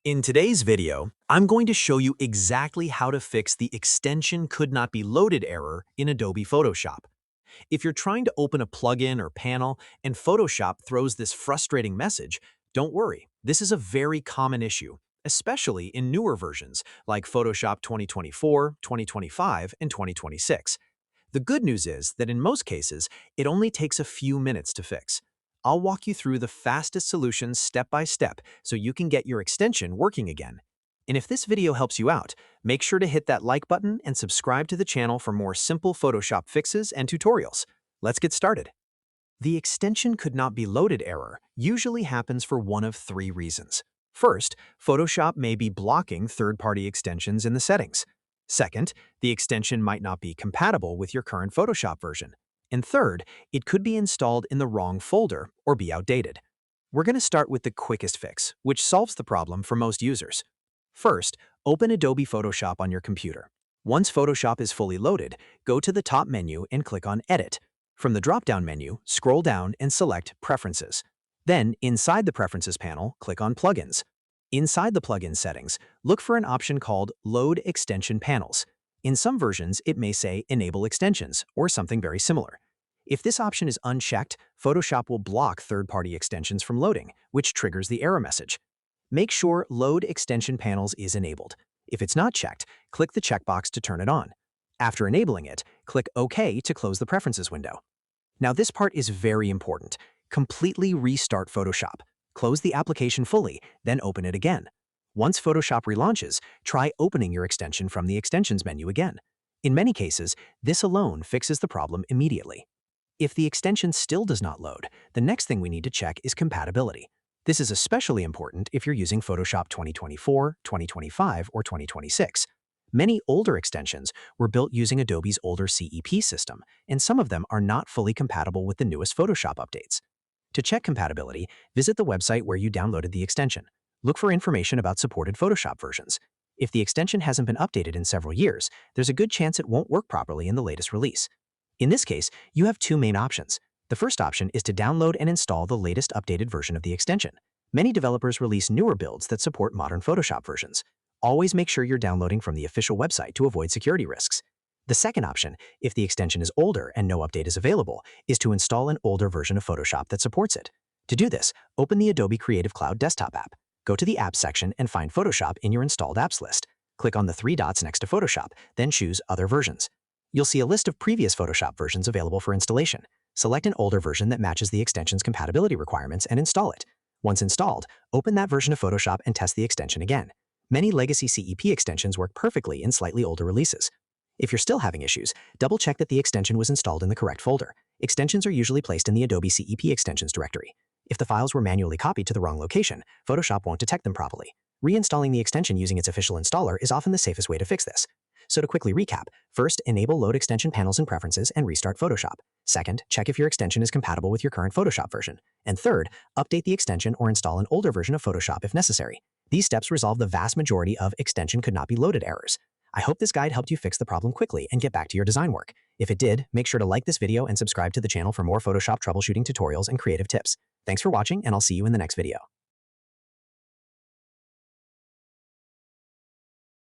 In today's video, I'm going to show you exactly how to fix the extension could not be loaded error in Adobe Photoshop. If you're trying to open a plugin or panel and Photoshop throws this frustrating message, don't worry. This is a very common issue, especially in newer versions like Photoshop 2024, 2025, and 2026. The good news is that in most cases, it only takes a few minutes to fix. I'll walk you through the fastest solutions step by step so you can get your extension working again. And if this video helps you out, make sure to hit that like button and subscribe to the channel for more simple Photoshop fixes and tutorials. Let's get started. The extension could not be loaded error usually happens for one of three reasons. First, Photoshop may be blocking third-party extensions in the settings. Second, the extension might not be compatible with your current Photoshop version. And third, it could be installed in the wrong folder or be outdated. We're going to start with the quickest fix, which solves the problem for most users. First, open Adobe Photoshop on your computer. Once Photoshop is fully loaded, go to the top menu and click on Edit. From the drop-down menu, scroll down and select Preferences. Then, inside the Preferences panel, click on Plugins. Inside the plugin settings, look for an option called Load Extension Panels. In some versions, it may say Enable Extensions or something very similar. If this option is unchecked, Photoshop will block third-party extensions from loading, which triggers the error message. Make sure Load Extension Panels is enabled. If it's not checked, click the checkbox to turn it on. After enabling it, click OK to close the Preferences window. Now this part is very important. Completely restart Photoshop. Close the application fully, then open it again. Once Photoshop relaunches, try opening your extension from the Extensions menu again. In many cases, this alone fixes the problem immediately. If the extension still does not load, the next thing we need to check is compatibility. This is especially important if you're using Photoshop 2024, 2025, or 2026. Many older extensions were built using Adobe's older CEP system, and some of them are not fully compatible with the newest Photoshop updates. To check compatibility, visit the website where you downloaded the extension. Look for information about supported Photoshop versions. If the extension hasn't been updated in several years, there's a good chance it won't work properly in the latest release. In this case, you have two main options. The first option is to download and install the latest updated version of the extension. Many developers release newer builds that support modern Photoshop versions. Always make sure you're downloading from the official website to avoid security risks. The second option, if the extension is older and no update is available, is to install an older version of Photoshop that supports it. To do this, open the Adobe Creative Cloud desktop app. Go to the Apps section and find Photoshop in your installed apps list. Click on the three dots next to Photoshop, then choose Other Versions. You'll see a list of previous Photoshop versions available for installation. Select an older version that matches the extension's compatibility requirements and install it. Once installed, open that version of Photoshop and test the extension again. Many legacy CEP extensions work perfectly in slightly older releases. If you're still having issues, double-check that the extension was installed in the correct folder. Extensions are usually placed in the Adobe CEP Extensions directory. If the files were manually copied to the wrong location, Photoshop won't detect them properly. Reinstalling the extension using its official installer is often the safest way to fix this. So to quickly recap, first, enable Load Extension Panels and Preferences and restart Photoshop. Second, check if your extension is compatible with your current Photoshop version. And third, update the extension or install an older version of Photoshop if necessary. These steps resolve the vast majority of extension could not be loaded errors. I hope this guide helped you fix the problem quickly and get back to your design work. If it did, make sure to like this video and subscribe to the channel for more Photoshop troubleshooting tutorials and creative tips. Thanks for watching, and I'll see you in the next video.